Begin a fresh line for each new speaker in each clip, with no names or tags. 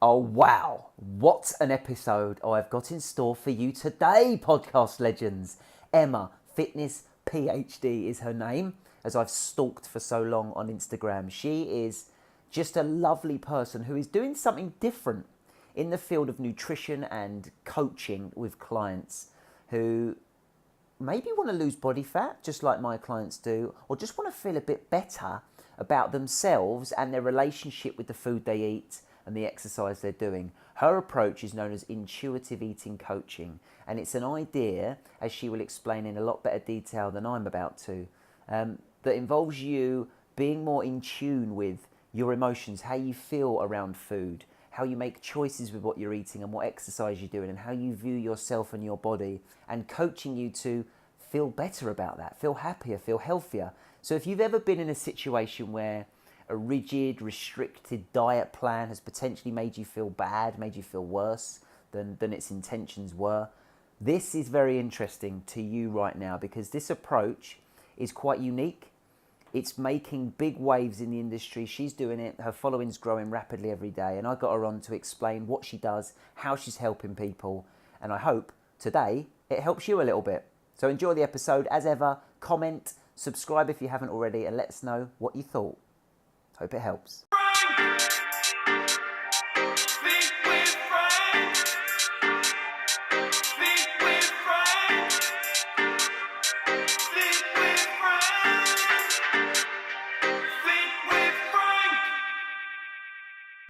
Oh, wow. What an episode I've got in store for you today, podcast legends. Emma, Fitness PhD is her name, as I've stalked for so long on Instagram. She is just a lovely person who is doing something different in the field of nutrition and coaching with clients who maybe want to lose body fat, just like my clients do, or just want to feel a bit better about themselves and their relationship with the food they eat and the exercise they're doing. Her approach is known as intuitive eating coaching, and it's an idea, as she will explain in a lot better detail than I'm about to, that involves you being more in tune with your emotions, how you feel around food, how you make choices with what you're eating and what exercise you're doing, and how you view yourself and your body, and coaching you to feel better about that, feel happier, feel healthier. So if you've ever been in a situation where a rigid, restricted diet plan has potentially made you feel bad, made you feel worse than its intentions were, this is very interesting to you right now, because this approach is quite unique. It's making big waves in the industry. She's doing it. Her following's growing rapidly every day. And I got her on to explain what she does, how she's helping people. And I hope today it helps you a little bit. So enjoy the episode. As ever, comment, subscribe if you haven't already, and let us know what you thought. Hope it helps.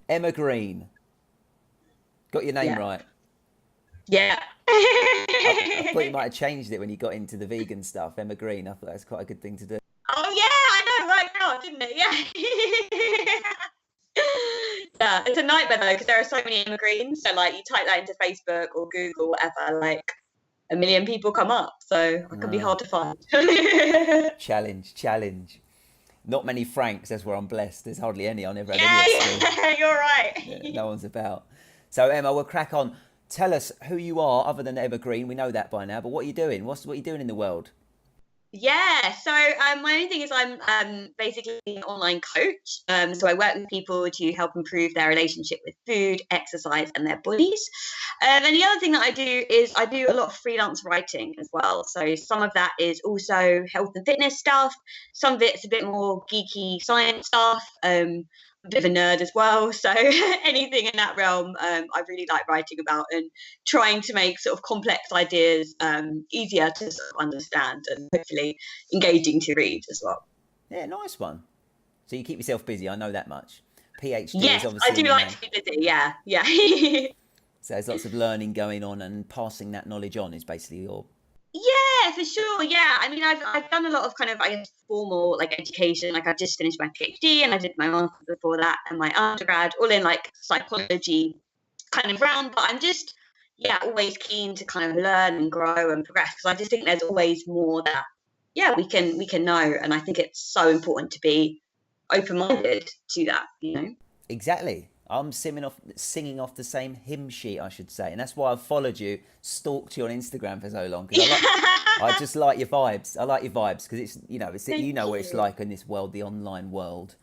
Emma Green. Got your name right.
Yeah.
I thought you might have changed it when you got into the vegan stuff. Emma Green. I thought that's quite a good thing to do.
Oh yeah, I know, right now, didn't it? Yeah. Yeah, it's a nightmare though, because there are so many Emma Greens. So like, you type that into Facebook or Google, whatever, like a million people come up. So it can be hard to find.
Challenge. Not many Franks, that's where I'm blessed. There's hardly any. I never had any at school.
Yeah, you're right.
Yeah, no one's about. So Emma, we'll crack on. Tell us who you are, other than Emma Green. We know that by now, but what are you doing? What are you doing in the world?
Yeah, so my only thing is I'm basically an online coach. So I work with people to help improve their relationship with food, exercise, and their bodies. And the other thing that I do is I do a lot of freelance writing as well. So some of that is also health and fitness stuff. Some of it's a bit more geeky science stuff. A bit of a nerd as well. So anything in that realm, I really like writing about and trying to make sort of complex ideas easier to sort of understand and hopefully engaging to read as well.
Yeah, nice one. So you keep yourself busy, I know that much. PhD
Yes,
is obviously
I do like to be busy. Yeah.
So there's lots of learning going on, and passing that knowledge on is basically your...
Yeah, for sure. Yeah, I mean, I've done a lot of kind of, I guess, formal like education. Like I've just finished my PhD and I did my master's before that and my undergrad, all in like psychology kind of realm. But I'm just, yeah, always keen to kind of learn and grow and progress, because I just think there's always more that, yeah, we can know. And I think it's so important to be open-minded to that, you know.
Exactly. I'm singing off the same hymn sheet, I should say, and that's why I've followed you, stalked you on Instagram for so long, because I just like your vibes. I like your vibes because it's you know what it's like in this world, the online world.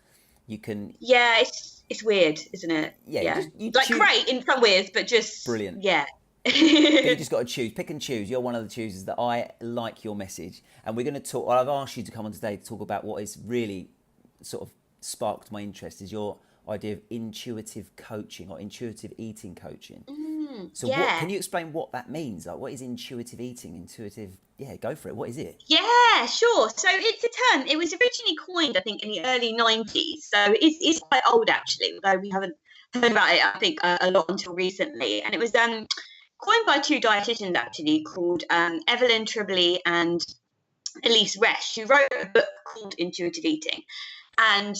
You can
It's weird, isn't it?
Yeah. You
like great in some ways, but just
brilliant.
Yeah.
You just got to pick and choose. You're one of the choosers that I like your message, and we're going to talk. Well, I've asked you to come on today to talk about what is really sort of sparked my interest, is your idea of intuitive coaching or intuitive eating coaching. So can you explain what that means? Like, what is intuitive eating? Go for it. What is it?
Yeah, sure. So it's a term. It was originally coined, I think, in the early 90s. So it's quite old, actually, although we haven't heard about it, I think, a lot until recently. And it was coined by two dietitians, actually, called Evelyn Tribbley and Elise Resch, who wrote a book called Intuitive Eating. And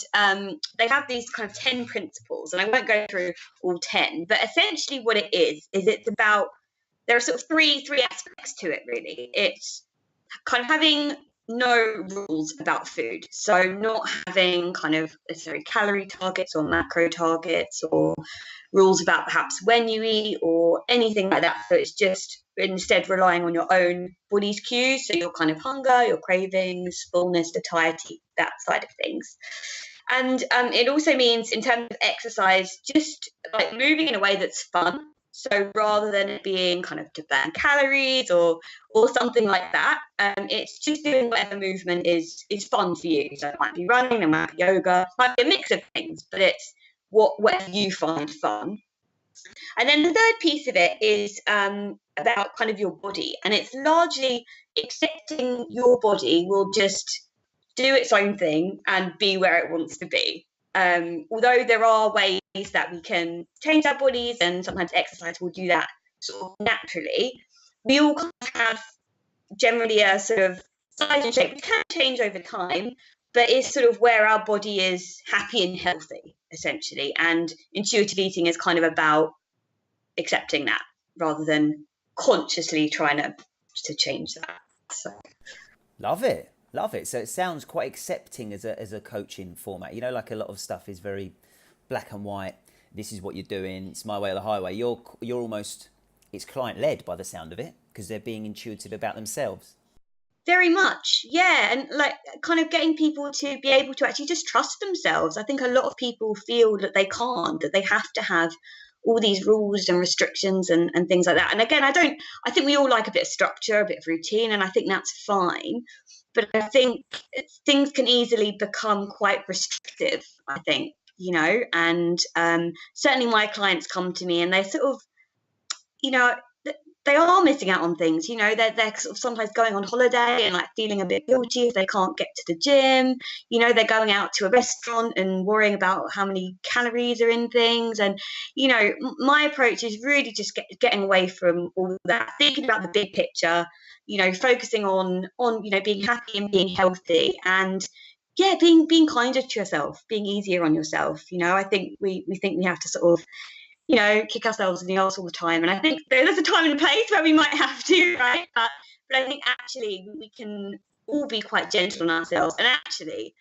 they have these kind of 10 principles, and I won't go through all 10, but essentially what it is it's about, there are sort of three aspects to it, really. It's kind of having no rules about food. So not having kind of necessarily calorie targets or macro targets or rules about perhaps when you eat or anything like that. So it's just instead relying on your own body's cues. So your kind of hunger, your cravings, fullness, satiety, that side of things. And it also means, in terms of exercise, just like moving in a way that's fun. So rather than it being kind of to burn calories or something like that, it's just doing whatever movement is fun for you. So it might be running, it might be yoga, it might be a mix of things, but it's whatever you find fun. And then the third piece of it is about kind of your body, and it's largely accepting your body will just do its own thing and be where it wants to be. Although there are ways that we can change our bodies, and sometimes exercise will do that sort of naturally, we all kind of have generally a sort of size and shape. We can change over time, but it's sort of where our body is happy and healthy, essentially. And intuitive eating is kind of about accepting that rather than consciously trying to change that. So.
Love it. Love it. So it sounds quite accepting as a coaching format. You know, like a lot of stuff is very black and white. This is what you're doing. It's my way or the highway. You're almost, it's client led by the sound of it, because they're being intuitive about themselves.
Very much, yeah. And like kind of getting people to be able to actually just trust themselves. I think a lot of people feel that they can't, that they have to have all these rules and restrictions and things like that. And again, I think we all like a bit of structure, a bit of routine, and I think that's fine. But I think things can easily become quite restrictive, I think, and certainly my clients come to me and they sort of, you know, they are missing out on things. They're sort of sometimes going on holiday and like feeling a bit guilty if they can't get to the gym. They're going out to a restaurant and worrying about how many calories are in things. And my approach is really just getting away from all that, thinking about the big picture, focusing on being happy and being healthy, and being kinder to yourself, being easier on yourself. I think we think we have to sort of kick ourselves in the arse all the time. And I think there's a time and a place where we might have to, right? But I think actually we can all be quite gentle on ourselves. And actually,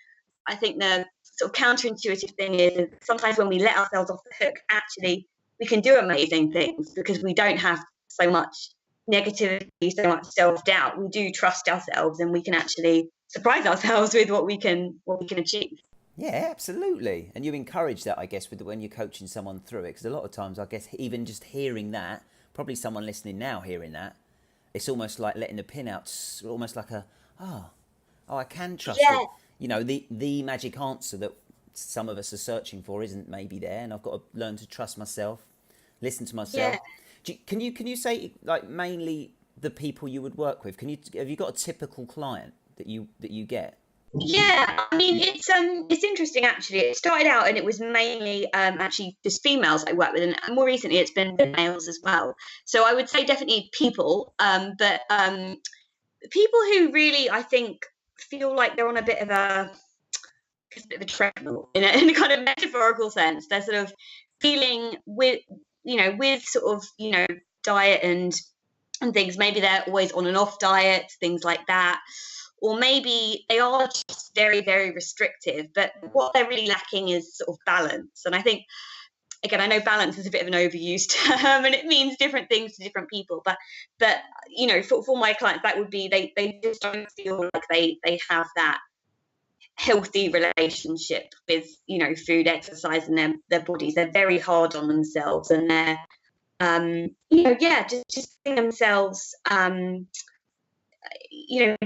I think the sort of counterintuitive thing is sometimes when we let ourselves off the hook, actually we can do amazing things because we don't have so much negativity, so much self-doubt. We do trust ourselves, and we can actually surprise ourselves with what we can achieve.
Yeah, absolutely. And you encourage that, I guess, when you're coaching someone through it, because a lot of times, I guess, even just hearing that, probably someone listening now hearing that, it's almost like letting the pin out, almost like oh, I can trust it. The magic answer that some of us are searching for isn't maybe there, and I've got to learn to trust myself, listen to myself. Can you say, like, mainly the people you would work with? Have you got a typical client that you get?
Yeah, I mean it's interesting actually. It started out and it was mainly actually just females I work with, and more recently it's been males as well. So I would say definitely people, but people who really I think feel like they're on a bit of a treadmill in a kind of metaphorical sense. They're sort of feeling with sort of diet and things. Maybe they're always on and off diet, things like that. Or maybe they are just very, very restrictive, but what they're really lacking is sort of balance. And I think, again, I know balance is a bit of an overused term and it means different things to different people, but for my clients, that would be they just don't feel like they have that healthy relationship with food, exercise, and their bodies. They're very hard on themselves, and they're just being themselves.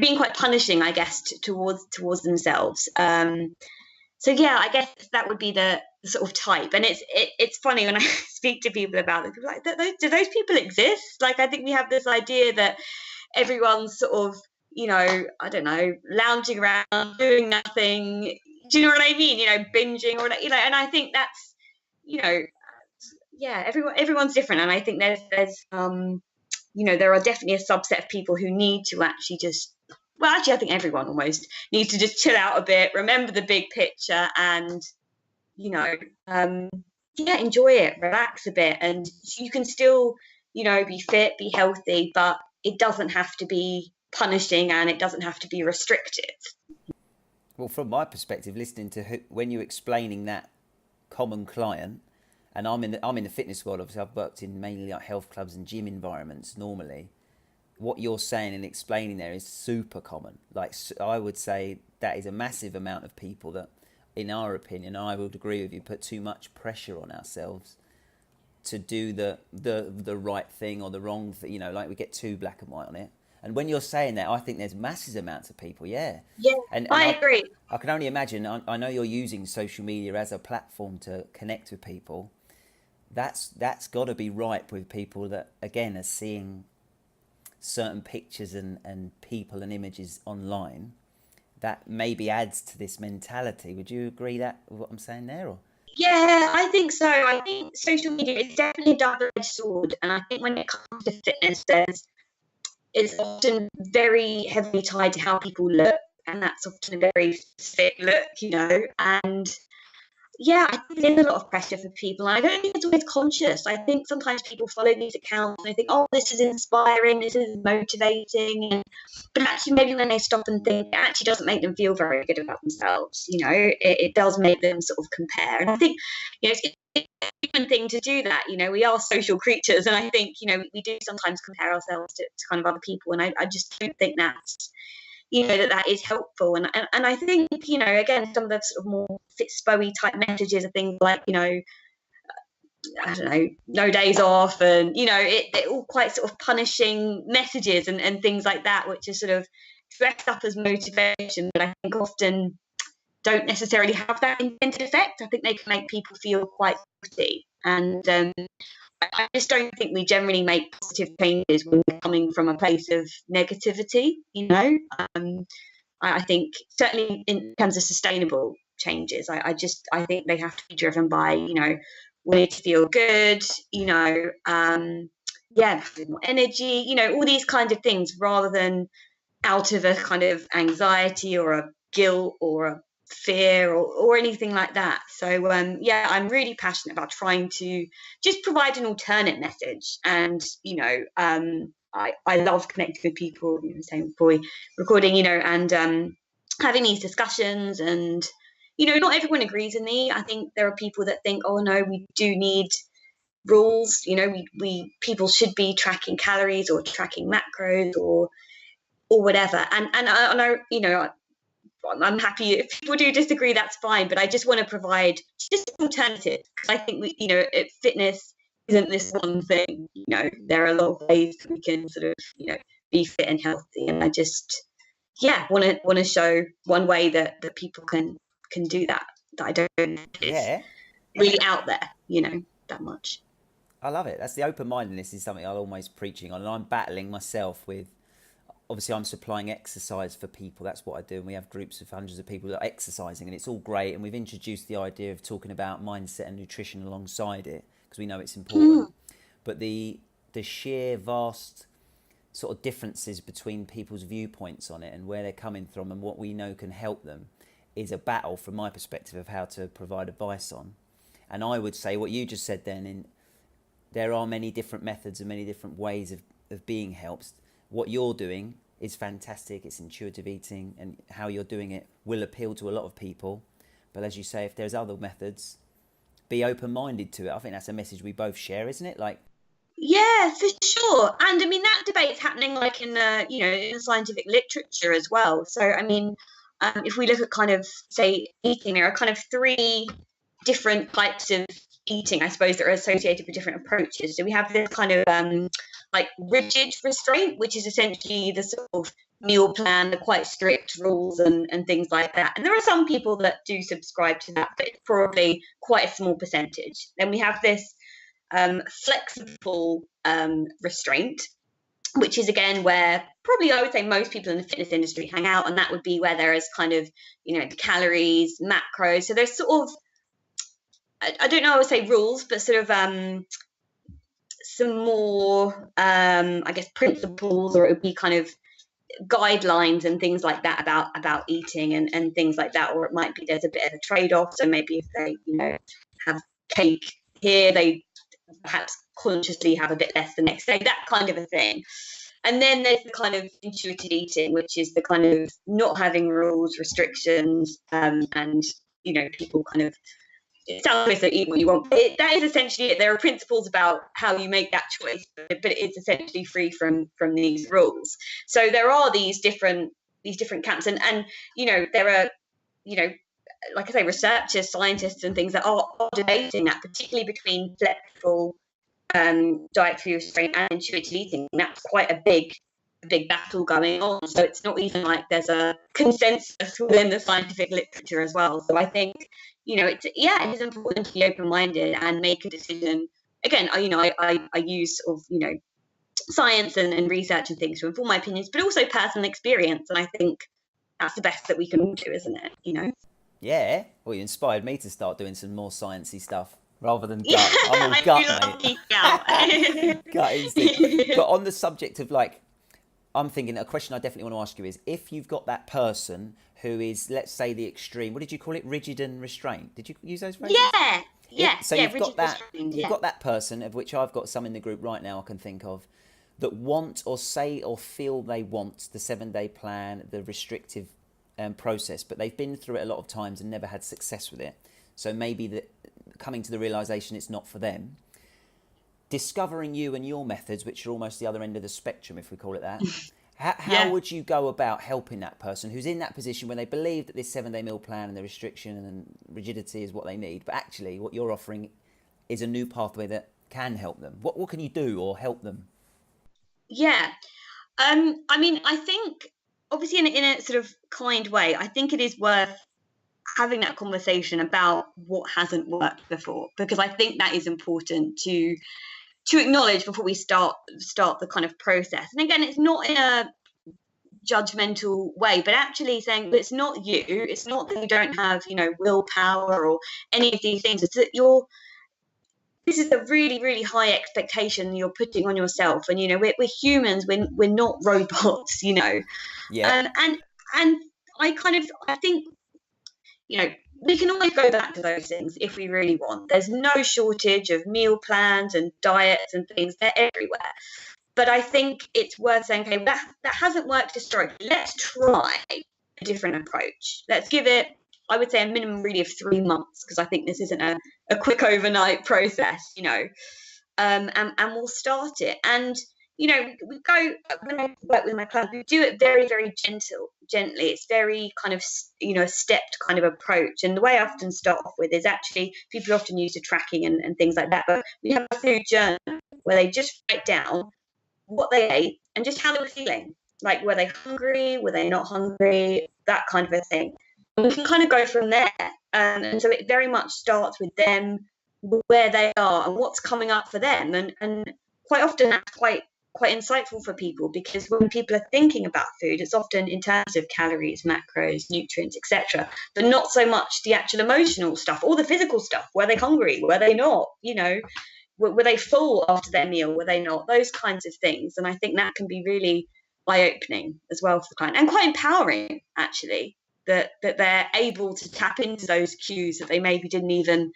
Being quite punishing, I guess, towards themselves. So yeah, I guess that would be the sort of type. And it's funny when I speak to people about it. People are like, do those people exist? Like, I think we have this idea that everyone's sort of, I don't know, lounging around, doing nothing. Do you know what I mean? Binging or and I think that's, everyone's different, and I think there's there are definitely a subset of people who need to actually I think everyone almost needs to just chill out a bit, remember the big picture, and, enjoy it, relax a bit. And you can still, be fit, be healthy, but it doesn't have to be punishing and it doesn't have to be restrictive.
Well, from my perspective, listening to when you're explaining that common client, and I'm in the fitness world. Obviously, I've worked in mainly like health clubs and gym environments normally. What you're saying and explaining there is super common. Like, I would say that is a massive amount of people that in our opinion, I would agree with you, put too much pressure on ourselves to do the right thing or the wrong thing. You know, like we get too black and white on it. And when you're saying that, I think there's massive amounts of people, yeah.
Yeah,
And
I agree.
I can only imagine, I know you're using social media as a platform to connect with people. That's got to be ripe with people that, again, are seeing certain pictures and people and images online that maybe adds to this mentality. Would you agree that with what I'm saying there? Or?
Yeah, I think so. I think social media is definitely a double-edged sword, and I think when it comes to fitness, it's often very heavily tied to how people look, and that's often a very specific look, you know. And yeah, I think there's a lot of pressure for people. And I don't think it's always conscious. I think sometimes people follow these accounts and they think, oh, this is inspiring, this is motivating. But actually, maybe when they stop and think, it actually doesn't make them feel very good about themselves. You know, it does make them sort of compare. And I think, you know, it's a human thing to do that. You know, we are social creatures. And I think, you know, we do sometimes compare ourselves to kind of other people. And I just don't think that's, you know, that is helpful. And I think, you know, again, some of the sort of more Fitzbowie type messages are things like, you know, I don't know, no days off, and you know, they're all quite sort of punishing messages and things like that, which are sort of dressed up as motivation, but I think often don't necessarily have that intended effect. I think they can make people feel quite guilty, and I just don't think we generally make positive changes when we're coming from a place of negativity. You know, I think certainly in terms of sustainable changes, I think they have to be driven by, you know, we need to feel good, you know, yeah, having more energy, you know, all these kinds of things, rather than out of a kind of anxiety or a guilt or a fear or anything like that. So yeah, I'm really passionate about trying to just provide an alternate message. And you know, I love connecting with people, you know, same before recording, you know, and having these discussions. And you know, not everyone agrees with me. I think there are people that think, oh no, we do need rules, you know, we people should be tracking calories or tracking macros or whatever. And I you know, I'm happy if people do disagree, that's fine. But I just want to provide just an alternative, because I think we, you know, fitness isn't this one thing. You know, there are a lot of ways we can sort of, you know, be fit and healthy. And I just, yeah, want to show one way that people can do that. That I don't think is
Yeah,
really out there, you know, that much.
I love it. That's the open-mindedness is something I'm always preaching on, and I'm battling myself with. Obviously, I'm supplying exercise for people. That's what I do, and we have groups of hundreds of people that are exercising, and it's all great. And we've introduced the idea of talking about mindset and nutrition alongside it because we know it's important. But the sheer vast sort of differences between people's viewpoints on it and where they're coming from and what we know can help them is a battle from my perspective of how to provide advice on. And I would say what you just said then, there are many different methods and many different ways of being helped. What you're doing is fantastic. It's intuitive eating, and how you're doing it will appeal to a lot of people. But as you say, if there's other methods, be open-minded to it. I think that's a message we both share, isn't it? Like,
Yeah, for sure. And I mean, that debate's happening like in the, you know, in the scientific literature as well. So, I mean, if we look at kind of, say, eating, there are kind of three different types of eating, I suppose, that are associated with different approaches. So we have this kind of like rigid restraint, which is essentially the sort of meal plan, the quite strict rules and things like that. And there are some people that do subscribe to that, but it's probably quite a small percentage. Then we have this flexible restraint, which is again where probably I would say most people in the fitness industry hang out, and that would be where there is kind of, you know, the calories, macros. So there's sort of, I don't know, I would say rules, but sort of some more, I guess, principles, or it would be kind of guidelines and things like that about eating and things like that. Or it might be there's a bit of a trade-off. So maybe if they, you know, have cake here, they perhaps consciously have a bit less the next day, that kind of a thing. And then there's the kind of intuitive eating, which is the kind of not having rules, restrictions, and, you know, people kind of, it sounds like eat what you want. That is essentially it. There are principles about how you make that choice, but it's essentially free from these rules. So there are these different camps, and you know, there are, you know, like I say, researchers, scientists, and things that are debating that, particularly between flexible dietary restraint and intuitive eating. That's quite a big battle going on. So it's not even like there's a consensus within the scientific literature as well. So I think, it is important to be open-minded and make a decision. Again, I use sort of, science and research and things to inform my opinions, but also personal experience. And I think that's the best that we can all do, isn't it?
Yeah. Well, you inspired me to start doing some more sciencey stuff rather than
Yeah,
gut. I'm all
I
gut,
do love
mate.
geeking out.
Gut instinct. But on the subject of like, I'm thinking a question I definitely want to ask you is if you've got that person who is, let's say, the extreme. What did you call it? Rigid and restrained. Did you use those phrases? So you've got that. You've got that person, of which I've got some in the group right now I can think of, that want or say or feel they want the 7-day plan, the restrictive process, but they've been through it a lot of times and never had success with it. So maybe coming to the realization it's not for them. Discovering you and your methods, which are almost the other end of the spectrum, if we call it that. How would you go about helping that person who's in that position when they believe that this 7-day meal plan and the restriction and rigidity is what they need, but actually what you're offering is a new pathway that can help them? What can you do or help them?
Yeah. I think obviously in a sort of kind way, I think it is worth having that conversation about what hasn't worked before, because I think that is important to acknowledge before we start the kind of process. And again, it's not in a judgmental way, but actually saying it's not you, it's not that you don't have, willpower or any of these things. It's that this is a really, really high expectation you're putting on yourself. And, we're humans, we're not robots,
Yeah.
And I think, we can always go back to those things if we really want. There's no shortage of meal plans and diets and things. They're everywhere. But I think it's worth saying, okay, that hasn't worked historically. Let's try a different approach. Let's give it, I would say, a minimum really of 3 months, because I think this isn't a quick overnight process, and we'll start it. And, we go, when I work with my clients, we do it very, very gently. It's very kind of, a stepped kind of approach. And the way I often start off with is actually, people often use the tracking and things like that, but we have a food journal where they just write down what they ate and just how they were feeling. Like, were they hungry? Were they not hungry? That kind of a thing. And we can kind of go from there. And so it very much starts with them, where they are and what's coming up for them. And quite often that's quite insightful for people, because when people are thinking about food, it's often in terms of calories, macros, nutrients, etc., but not so much the actual emotional stuff or the physical stuff. Were they hungry? Were they not? Were they full after their meal? Were they not? Those kinds of things. And I think that can be really eye-opening as well for the client, and quite empowering, actually, that they're able to tap into those cues that they maybe didn't even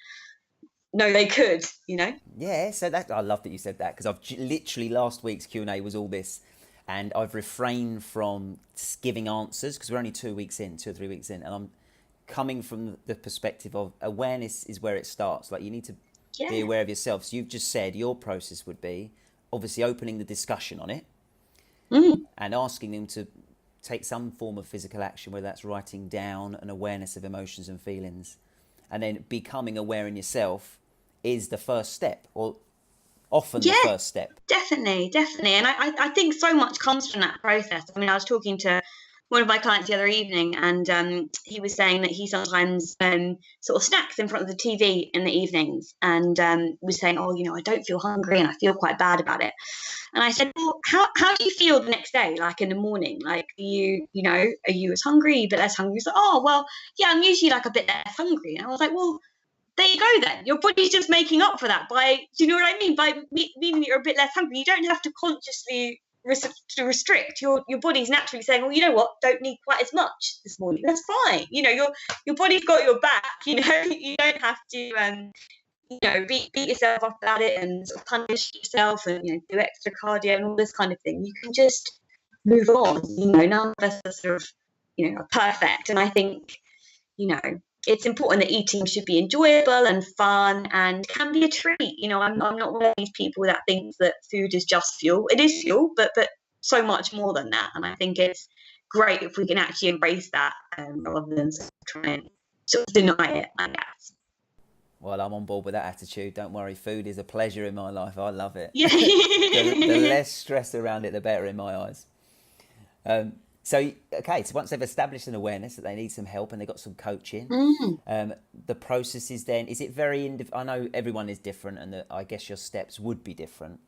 know they could,
Yeah, so I love that you said that, because I've literally, last week's Q&A was all this, and I've refrained from giving answers because we're only 2 or 3 weeks in, and I'm coming from the perspective of awareness is where it starts. Like, you need to be aware of yourself. So you've just said your process would be obviously opening the discussion on it and asking them to take some form of physical action, whether that's writing down an awareness of emotions and feelings, and then becoming aware in yourself is the first step, or often the first step.
Definitely. And I think so much comes from that process. I mean, I was talking to one of my clients the other evening, and he was saying that he sometimes sort of snacks in front of the TV in the evenings, and was saying, I don't feel hungry and I feel quite bad about it. And I said, well, how do you feel the next day, like in the morning? Like, are you as hungry, but less hungry? He's like, oh, well, yeah, I'm usually like a bit less hungry. And I was like, well, there you go then. Your body's just making up for that by, do you know what I mean? By meaning that you're a bit less hungry. You don't have to consciously restrict. Your body's naturally saying, well, you know what, don't need quite as much this morning. That's fine. Your body's got your back. You don't have to beat yourself up about it and sort of punish yourself and do extra cardio and all this kind of thing. You can just move on. None of us are sort of are perfect, and I think it's important that eating should be enjoyable and fun and can be a treat. I'm not one of these people that thinks that food is just fuel. It is fuel, but so much more than that. And I think it's great if we can actually embrace that rather than trying sort of deny it, I guess.
Well, I'm on board with that attitude. Don't worry, food is a pleasure in my life. I love it.
Yeah.
The less stress around it, the better in my eyes. So once they've established an awareness that they need some help and they've got some coaching, the process is then, is it very, I know everyone is different and I guess your steps would be different,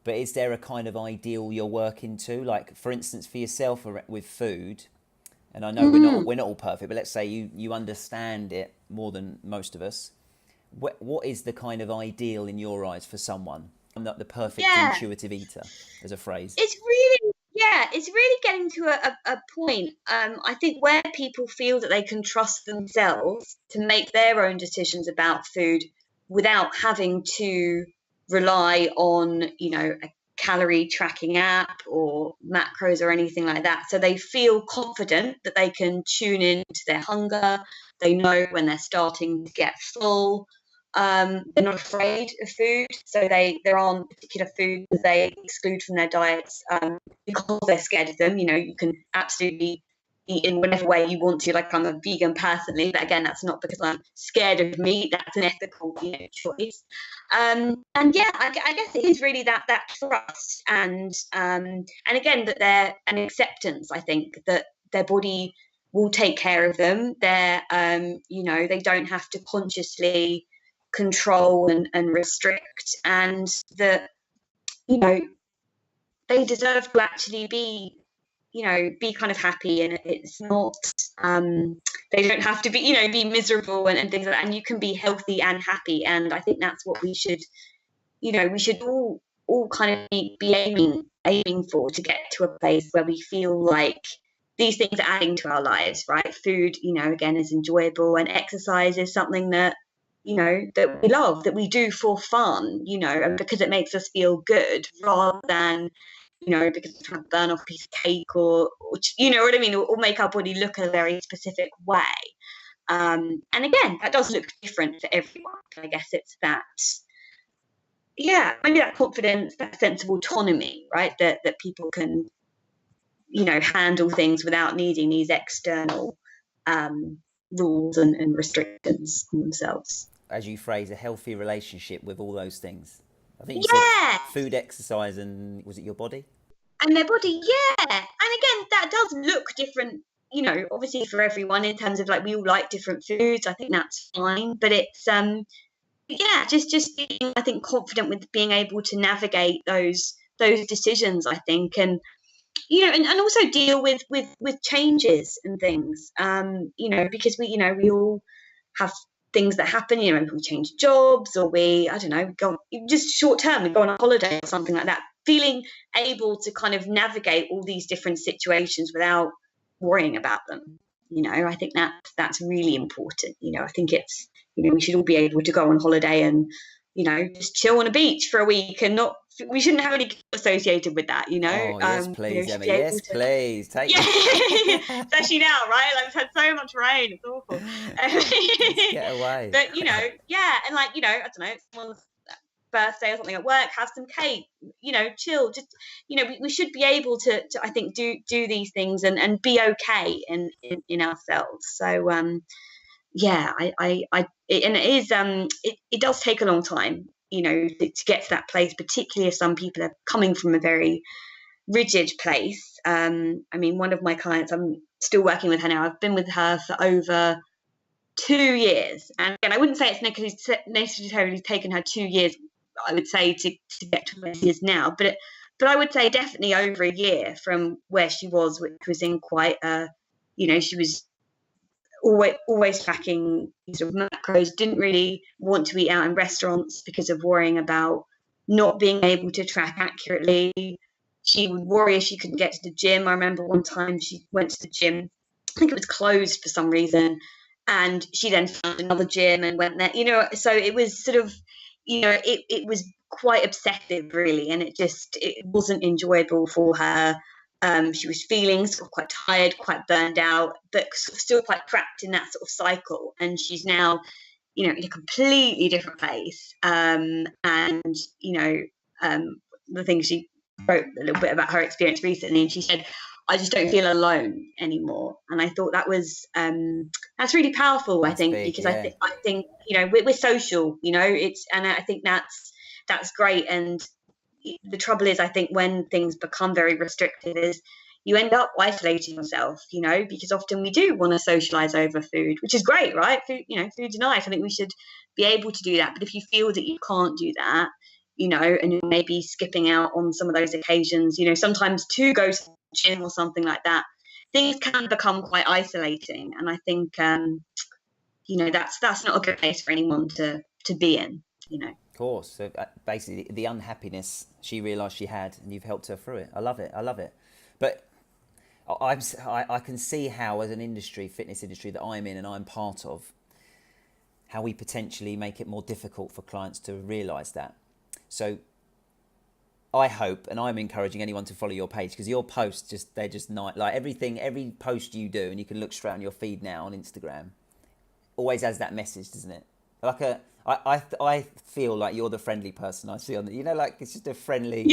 but is there a kind of ideal you're working to? Like, for instance, for yourself with food, and I know we're not all perfect, but let's say you understand it more than most of us. What is the kind of ideal in your eyes for someone? I'm not the perfect intuitive eater, as a phrase.
It's really getting to a point, I think, where people feel that they can trust themselves to make their own decisions about food without having to rely on, a calorie tracking app or macros or anything like that. So they feel confident that they can tune in to their hunger. They know when they're starting to get full. They're not afraid of food, so there aren't particular foods that they exclude from their diets because they're scared of them. You can absolutely eat in whatever way you want to. Like, I'm a vegan personally, but again, that's not because I'm scared of meat. That's an ethical, choice. And yeah, I guess it is really that trust and again that an acceptance. I think that their body will take care of them. They don't have to consciously control and restrict, and that they deserve to actually be kind of happy, and it's not they don't have to be miserable and things like that, and you can be healthy and happy. And I think that's what we should all kind of be aiming for, to get to a place where we feel like these things are adding to our lives, right? Food, again, is enjoyable, and exercise is something that that we love, that we do for fun, and because it makes us feel good, rather than because we're trying to burn off a piece of cake or you know what I mean, or make our body look a very specific way. And again, that does look different for everyone. I guess it's that, maybe that confidence, that sense of autonomy, right? That people can, handle things without needing these external rules and restrictions on themselves.
As you phrase, a healthy relationship with all those things. I think you said food, exercise, and was it your body?
And their body, yeah. And again, that does look different, obviously for everyone, in terms of like, we all like different foods. I think that's fine. But it's just being, I think, confident with being able to navigate those decisions, I think, and and also deal with changes and things, because we all have things that happen, we change jobs, or we go just short term, we go on a holiday or something like that, feeling able to kind of navigate all these different situations without worrying about them. I think that's really important. I think it's, we should all be able to go on holiday and just chill on a beach for a week, and we shouldn't have any guilt associated with that,
Oh, yes, please, Emma. Yes, please. Take
especially now, right? Like, we've had so much rain. It's awful.
Let's get away.
But, and like, I don't know, someone's birthday or something at work, have some cake, chill. Just, we should be able to I think, do these things and be okay in ourselves. So, it does take a long time, to get to that place, particularly if some people are coming from a very rigid place. One of my clients, I'm still working with her now. I've been with her for over 2 years, and again, I wouldn't say it's necessarily taken her 2 years, I would say, to get to where she is now, but I would say definitely over a year from where she was, which was in quite she was always tracking sort of macros, didn't really want to eat out in restaurants because of worrying about not being able to track accurately. She would worry if she couldn't get to the gym. I remember one time she went to the gym, I think it was closed for some reason, and she then found another gym and went there, so it was sort of, it was quite obsessive, really, and it wasn't enjoyable for her. She was feeling sort of quite tired, quite burned out, but sort of still quite trapped in that sort of cycle. And she's now, in a completely different place. The thing, she wrote a little bit about her experience recently, and she said, I just don't feel alone anymore. And I thought that was that's really powerful. I
That's
think
big,
because
yeah.
I think we're social. And I think that's great. And the trouble is, I think when things become very restrictive, is you end up isolating yourself. Because often we do want to socialize over food, which is great, right? Food's nice. I think we should be able to do that. But if you feel that you can't do that, and you're maybe skipping out on some of those occasions, sometimes to go to the gym or something like that, things can become quite isolating. And I think, that's not a good place for anyone to be in.
Of course. So basically, the unhappiness she realised she had, and you've helped her through it. I love it. I love it. But I can see how, as an industry, fitness industry that I'm in and I'm part of, how we potentially make it more difficult for clients to realise that. So I hope, and I'm encouraging anyone to follow your page, because your posts they're just nice. Like every post you do, and you can look straight on your feed now on Instagram, always has that message, doesn't it? Like I feel like you're the friendly person I see on the, like it's just a friendly.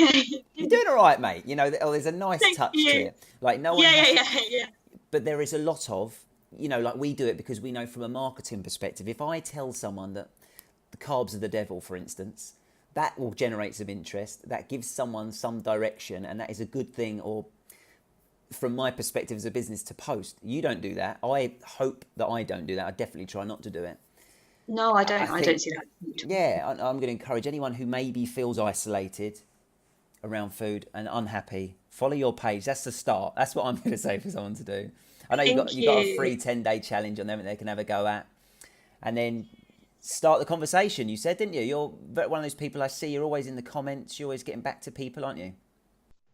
You're doing all right, mate. There's a nice
Thank
touch
you.
to it. Like no one.
Yeah.
But there is a lot of, like we do it because we know from a marketing perspective. If I tell someone that the carbs are the devil, for instance, that will generate some interest. That gives someone some direction, and that is a good thing. Or from my perspective as a business to post, you don't do that. I hope that I don't do that. I definitely try not to do it.
No, I don't. I don't see that.
Yeah, I'm going to encourage anyone who maybe feels isolated around food and unhappy. Follow your page. That's the start. That's what I'm going to say for someone to do. I know you got a free 10-day challenge on them that they can have a go at, and then start the conversation. You said, didn't you? You're one of those people I see. You're always in the comments. You're always getting back to people, aren't you?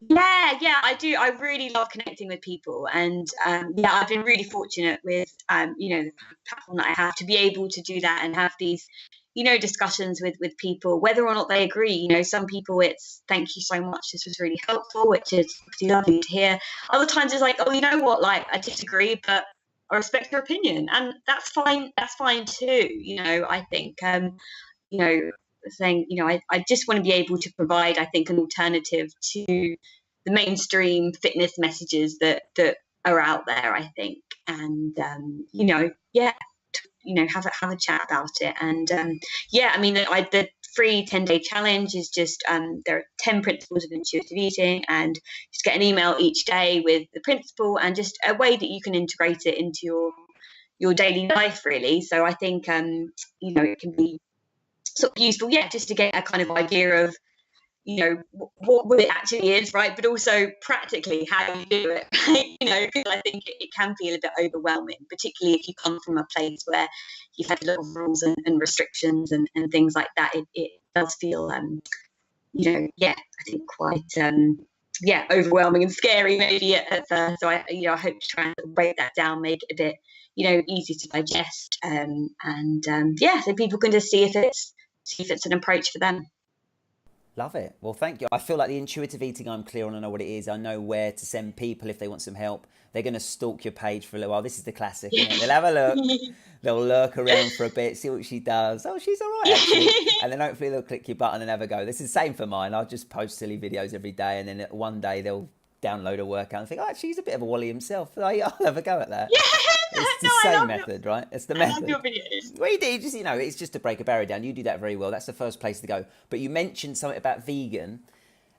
Yeah, I do. I really love connecting with people, and I've been really fortunate with the platform that I have to be able to do that and have these discussions with people, whether or not they agree. Some people it's thank you so much, this was really helpful, which is lovely to hear. Other times it's like, oh, you know what, like I disagree, but I respect your opinion, and that's fine. That's fine too. I think saying, I just want to be able to provide, I think, an alternative to the mainstream fitness messages that are out there, I think. And, have a chat about it. And, the free 10-day challenge is just, there are 10 principles of intuitive eating, and just get an email each day with the principle and just a way that you can integrate it into your daily life, really. So I think, it can be sort of useful, just to get a kind of idea of what it actually is, right, but also practically how you do it, right? Because I think it can feel a bit overwhelming, particularly if you come from a place where you've had a lot of rules and restrictions and things like that. It does feel I think quite overwhelming and scary maybe at first. So I hope to try and break that down, make it a bit easy to digest, so people can just see if it's an approach for them.
Love it. Well, thank you. I feel like the intuitive eating, I'm clear on. I know what it is. I know where to send people if they want some help. They're going to stalk your page for a little while. This is the classic. Isn't it? They'll have a look. They'll lurk around for a bit, see what she does. Oh, she's all right, actually. And then hopefully they'll click your button and have a go. This is the same for mine. I'll just post silly videos every day, and then one day they'll download a workout and think, oh, actually, he's a bit of a wally himself. I'll have a go at that. It's the same method, right? It's the method.
I love your videos.
Well, you do, it's just to break a barrier down. You do that very well. That's the first place to go. But you mentioned something about vegan,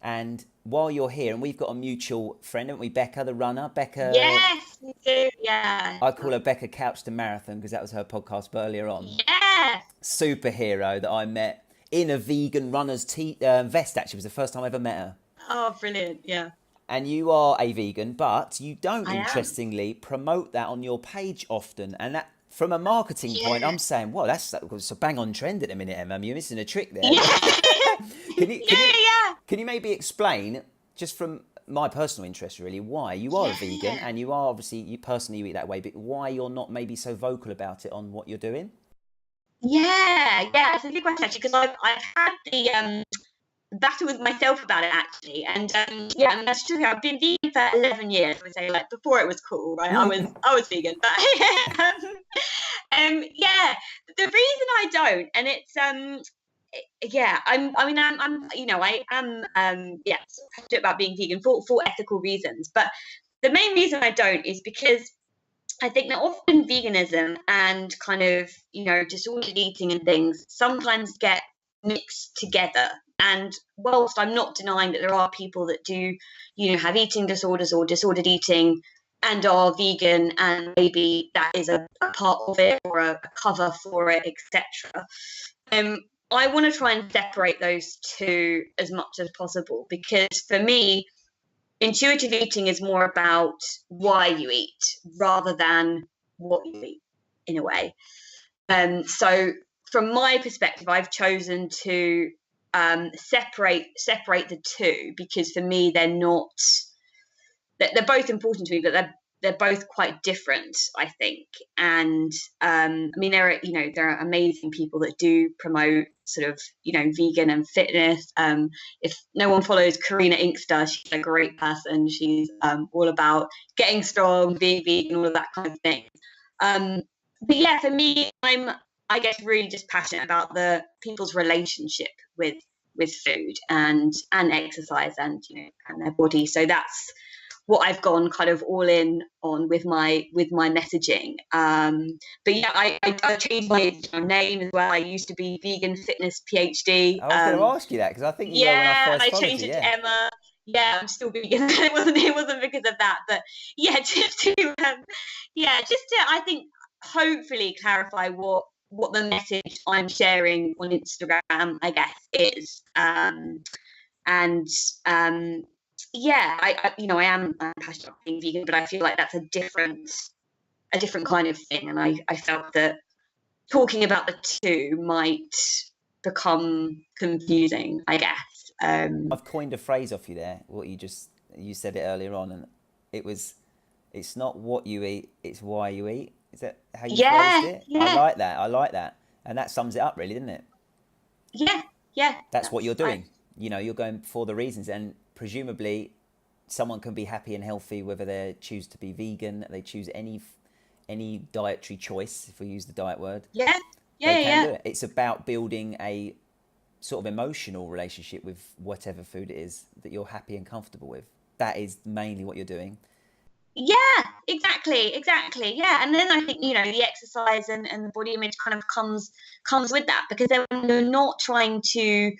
and while you're here, and we've got a mutual friend, haven't we, Becca, the runner? Becca.
Yes, we do. Yeah.
I call her Becca Couch to Marathon because that was her podcast earlier on.
Yeah.
Superhero that I met in a vegan runner's vest. Actually, it was the first time I ever met her.
Oh, brilliant! Yeah.
And you are a vegan, but you don't, interestingly, promote that on your page often. And that, from a marketing point, I'm saying, well, that's a bang on trend at the minute, Emma. You're missing a trick there.
Yeah.
Can you maybe explain, just from my personal interest, really, why you are a vegan and you are obviously, you personally eat that way, but why you're not maybe so vocal about it on what you're doing?
Yeah, that's a good question, actually, because I've had the battle with myself about it, actually, and that's true. I've been vegan for 11 years. I would say, like, before it was cool, right? I was vegan, but the reason I don't, and it's I'm passionate about being vegan for ethical reasons, but the main reason I don't is because I think that often veganism and kind of, disordered eating and things sometimes get mixed together. And whilst I'm not denying that there are people that do, have eating disorders or disordered eating and are vegan, and maybe that is a part of it or a cover for it, etc. I want to try and separate those two as much as possible, because for me, intuitive eating is more about why you eat rather than what you eat, in a way. So from my perspective, I've chosen to separate the two, because for me they're both important to me, but they're both quite different, I think. And I mean, there are amazing people that do promote sort of, vegan and fitness. If no one follows Karina Inkster, she's a great person. She's all about getting strong, being vegan, all of that kind of thing. But yeah, for me, I guess really just passionate about the people's relationship with food and exercise and and their body. So that's what I've gone kind of all in on with my messaging. But yeah, I changed my name as well. I used to be Vegan Fitness PhD.
I was going to ask you that, because I think you were when I first
I
followed
changed
you.
it to Emma. Yeah, I'm still vegan. It wasn't because of that, but yeah, just to I think hopefully clarify what the message I'm sharing on Instagram, I guess, is. Yeah, I am passionate about being vegan, but I feel like that's a different kind of thing, and I felt that talking about the two might become confusing, I guess.
I've coined a phrase off you there. You said it earlier on, and it's not what you eat, it's why you eat. Is that how you phrased it?
Yeah.
I like that, and that sums it up, really, doesn't it?
Yeah.
That's what you're doing. You're going for the reasons, and presumably someone can be happy and healthy whether they choose to be vegan, they choose any dietary choice, if we use the diet word.
They
can do it. It's about building a sort of emotional relationship with whatever food it is that you're happy and comfortable with. That is mainly what you're doing.
Yeah, exactly. Yeah, and then I think the exercise and the body image kind of comes with that, because then you're not trying to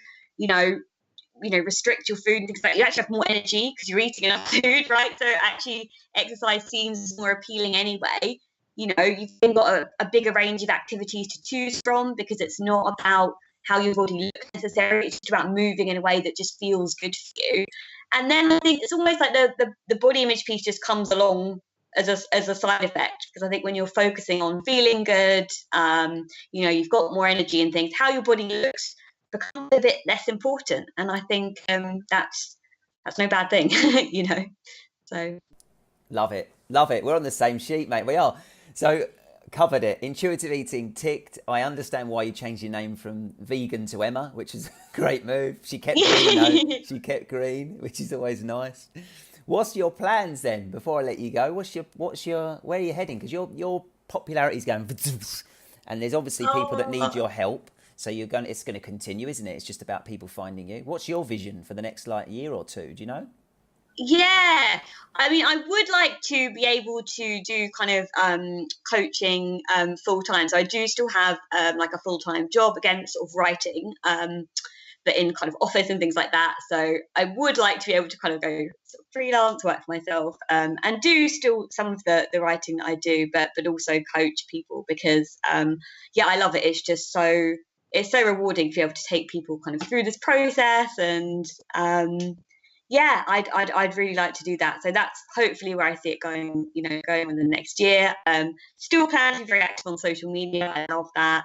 restrict your food and things like that. You actually have more energy because you're eating enough food, right? So actually exercise seems more appealing anyway. You've then got a bigger range of activities to choose from, because it's not about how your body looks necessarily, it's just about moving in a way that just feels good for you. And then I think it's almost like the body image piece just comes along as a side effect, because I think when you're focusing on feeling good, you've got more energy and things, how your body looks becomes a bit less important. And I think that's no bad thing. So
Love it. We're on the same sheet, mate. We are. So covered it. Intuitive eating ticked. I understand why you changed your name from vegan to Emma, which is a great move. She kept green though. She kept green, which is always nice. What's your plans then? Before I let you go, what's your where are you heading? Because your popularity's going, and there's obviously people that need your help. So it's going to continue, isn't it? It's just about people finding you. What's your vision for the next year or two? Do you know?
Yeah, I mean, I would like to be able to do kind of coaching full time. So I do still have like a full time job, again, sort of writing, but in kind of office and things like that. So I would like to be able to kind of go sort of freelance, work for myself, and do still some of the writing that I do, but also coach people, because I love it. It's just so rewarding to be able to take people kind of through this process, and I'd really like to do that. So that's hopefully where I see it going, going in the next year. Still planning to be very active on social media. I love that.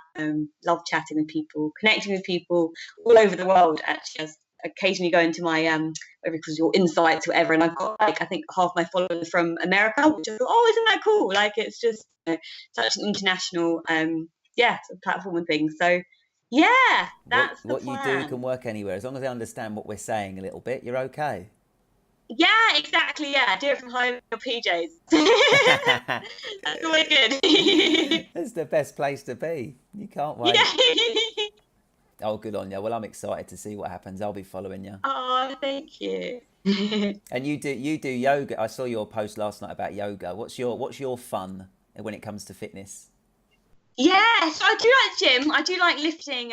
Love chatting with people, connecting with people all over the world. Actually, I occasionally go into my whatever it calls your insights, whatever, and I've got I think half my followers from America, which is, oh, isn't that cool? Like, it's just such an international sort of platform and things. So yeah, that's
what
the
you
plan.
do can work anywhere, as long as they understand what we're saying a little bit. You're okay.
Yeah, exactly. Yeah, do it from home in your PJs. That's always good.
It's the best place to be. You can't wait.
Yeah.
Oh, good on you. Well, I'm excited to see what happens. I'll be following you.
Oh, thank you.
And you do yoga. I saw your post last night about yoga. What's your fun when it comes to fitness?
Yeah, so I do like gym. I do like lifting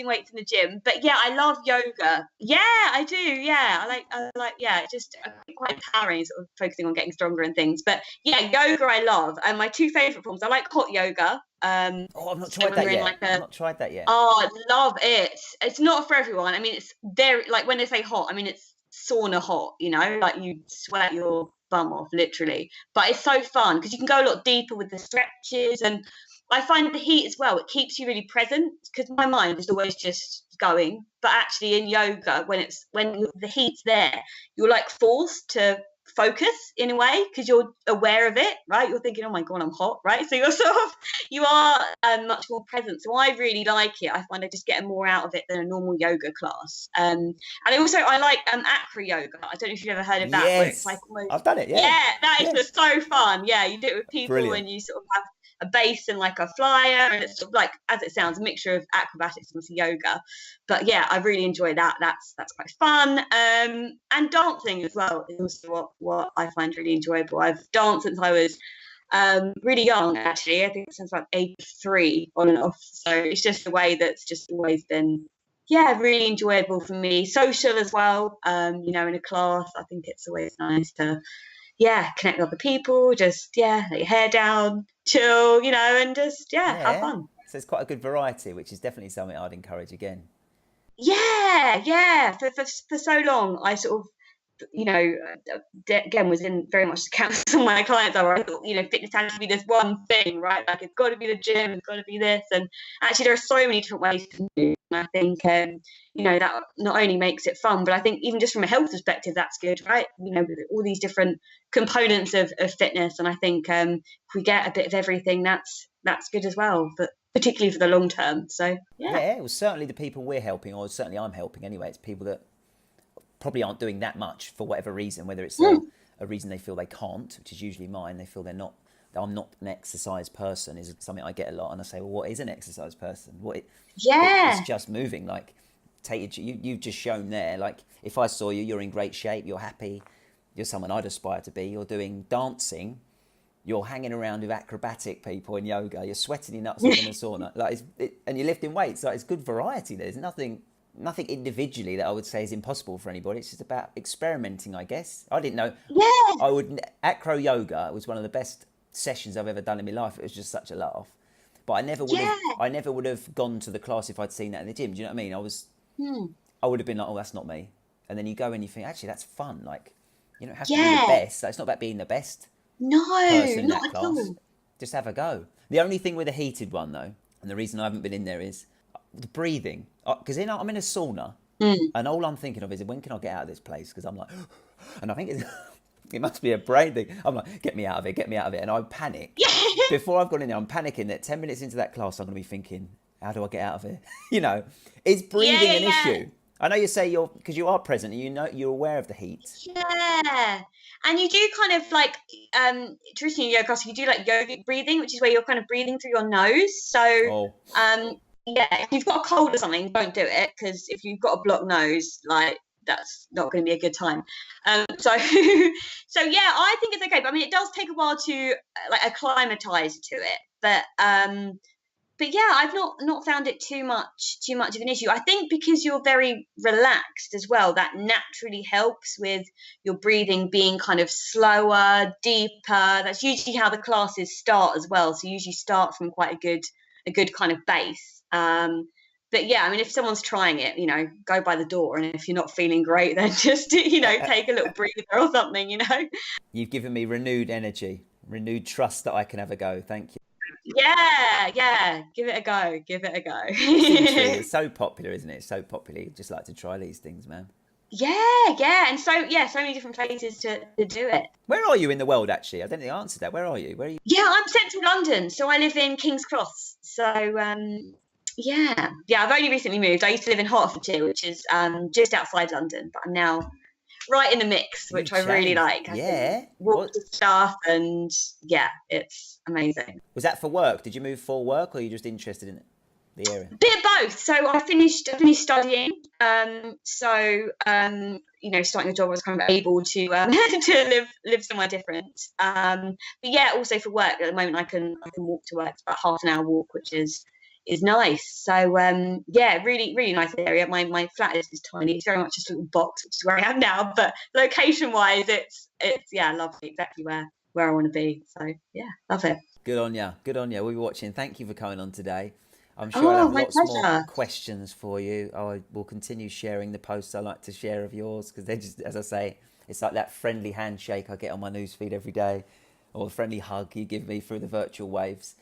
weights in the gym. But yeah, I love yoga. Yeah, I do. Yeah, I like yeah, just quite empowering, sort of focusing on getting stronger and things. But yeah, yoga I love. And my two favorite forms, I like hot yoga.
Oh, I've not
So
tried
when
that
we're in
yet.
like
I've
a
not tried that yet.
Oh, I love it. It's not for everyone. I mean, it's very like when they say hot, I mean it's sauna hot, like you sweat your bum off literally. But it's so fun because you can go a lot deeper with the stretches, and I find the heat as well. It keeps you really present because my mind is always just going. But actually, in yoga, when the heat's there, you're like forced to focus in a way because you're aware of it, right? You're thinking, oh my god, I'm hot, right? So you are much more present. So I really like it. I find I just get more out of it than a normal yoga class. And I like acro yoga. I don't know if you've ever heard of that, where it's like
Yes,
almost,
I've done it. Yeah,
yeah, that is
yeah,
just so fun. Yeah, you do it with people
brilliant.
and you sort of have a base and like a flyer, and it's sort of like, as it sounds, a mixture of acrobatics and yoga. But yeah, I really enjoy that. That's quite fun. And dancing as well is also what I find really enjoyable. I've danced since I was really young, actually. I think since about age 3 on and off. So it's just a way that's just always been, yeah, really enjoyable for me. Social as well, in a class. I think it's always nice to, yeah, connect with other people, just, yeah, let your hair down, chill, and just, yeah, have
Yeah,
fun.
so it's quite a good variety, which is definitely something I'd encourage again.
Yeah, yeah. For so long, I sort of, again, was in very much the camp of my clients are. I thought, fitness has to be this one thing, right? Like it's got to be the gym, it's got to be this, and actually there are so many different ways to do. And I think, that not only makes it fun, but I think even just from a health perspective, that's good, right? With all these different components of fitness, and I think if we get a bit of everything, that's good as well, but particularly for the long term. So yeah.
Yeah, well, certainly the people we're helping, or certainly I'm helping anyway, it's people that probably aren't doing that much for whatever reason, whether it's
Mm,
a reason they feel they can't, which is usually mine. They feel I'm not an exercise person is something I get a lot. And I say, well, what is an exercise person? It's
yeah.
just moving. Like, you've just shown there, like, if I saw you, you're in great shape, you're happy, you're someone I'd aspire to be, you're doing dancing, you're hanging around with acrobatic people in yoga, you're sweating your nuts off in a sauna, and you're lifting weights. Like, it's good variety. There's nothing individually that I would say is impossible for anybody. It's just about experimenting, I guess. I didn't know
Yeah.
acro yoga was one of the best sessions I've ever done in my life. It was just such a laugh. But
Yeah.
I never would have gone to the class if I'd seen that in the gym. Do you know what I mean?
Hmm.
I would have been like, oh, that's not me. And then you go and you think, actually, that's fun. Like, you don't have to be the
Yeah.
best. Like, it's not about being the best
No,
person in
not
that
at
class.
all.
Just have a go. The only thing with a heated one, though, and the reason I haven't been in there is the breathing. Because I'm in a sauna,
Mm.
and all I'm thinking of is, when can I get out of this place? Because I'm like, and I think it must be a brain thing. I'm like, get me out of it, get me out of it. And I panic.
Yeah.
Before I've gone in there, I'm panicking that 10 minutes into that class, I'm going to be thinking, how do I get out of here? Is
Yeah,
breathing
yeah,
an
yeah.
issue? I know you say because you are present and you're aware of the heat.
Yeah. And you do kind of like traditionally in yoga class, you do like yogic breathing, which is where you're kind of breathing through your nose. So
Oh,
yeah, if you've got a cold or something, don't do it, because if you've got a blocked nose, like that's not going to be a good time. So so yeah, I think it's okay. But I mean, it does take a while to like acclimatize to it. But yeah, I've not found it too much of an issue. I think because you're very relaxed as well, that naturally helps with your breathing being kind of slower, deeper. That's usually how the classes start as well. So you usually start from quite a good kind of base. But yeah, I mean, if someone's trying it, go by the door, and if you're not feeling great, then just take a little breather or something.
you've given me renewed energy, renewed trust that I can have a go. Thank you.
Yeah, yeah, give it a go, give it a
It seems free.
go.
It's so popular, isn't it? It's so popular. You just like to try these things, man.
Yeah, yeah, and so yeah, so many different places to do it.
Where are you in the world, actually? I don't think I answered that. Where are you? Where are you?
Yeah, I'm central London, so I live in King's Cross. So yeah, I've only recently moved. I used to live in Hertfordshire, which is just outside London, but I'm now right in the mix,
You
which I really
changed.
like. I can
Yeah.
walk
What
to stuff, and yeah, it's amazing.
was that for work? Did you move for work, or are you just interested in it? the area?
Bit of both. So I finished studying. Starting a job, I was kind of able to to live somewhere different. But yeah, also for work at the moment, I can walk to work. It's about half an hour walk, which is nice. So yeah, really really nice area. My flat is tiny. It's very much just a little box, which is where I am now. But location wise, it's yeah, lovely. Exactly where I want to be. So yeah, love it.
Good on ya. Good on ya. We'll be watching. Thank you for coming on today. I'm sure I'll
Oh,
have
my
lots more
pleasure.
questions for you. I will continue sharing the posts I like to share of yours because they're just, as I say, it's like that friendly handshake I get on my newsfeed every day, or the friendly hug you give me through the virtual waves.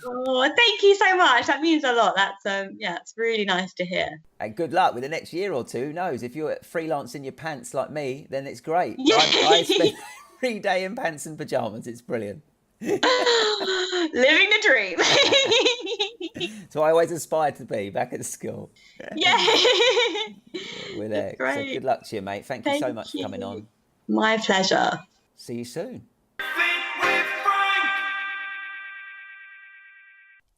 Oh, thank you so much. That means a lot. That's yeah, it's really nice to hear.
And good luck with the next year or two. Who knows? If you're freelance in your pants like me, then it's great.
Yeah.
I spend every day in pants and pajamas. It's brilliant.
Living the dream.
So I always aspired to be back at school.
Yeah.
We're
That's
there. So
great.
good luck to you, mate. Thank you so
Thank
much for coming
you.
on.
My pleasure.
See you soon.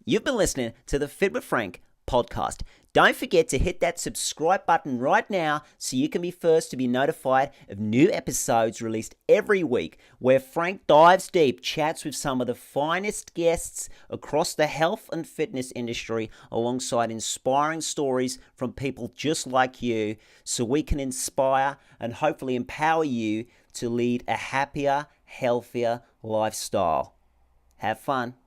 You've been listening to the Fit with Frank podcast. Don't forget to hit that subscribe button right now so you can be first to be notified of new episodes released every week where Frank dives deep, chats with some of the finest guests across the health and fitness industry alongside inspiring stories from people just like you so we can inspire and hopefully empower you to lead a happier, healthier lifestyle. Have fun.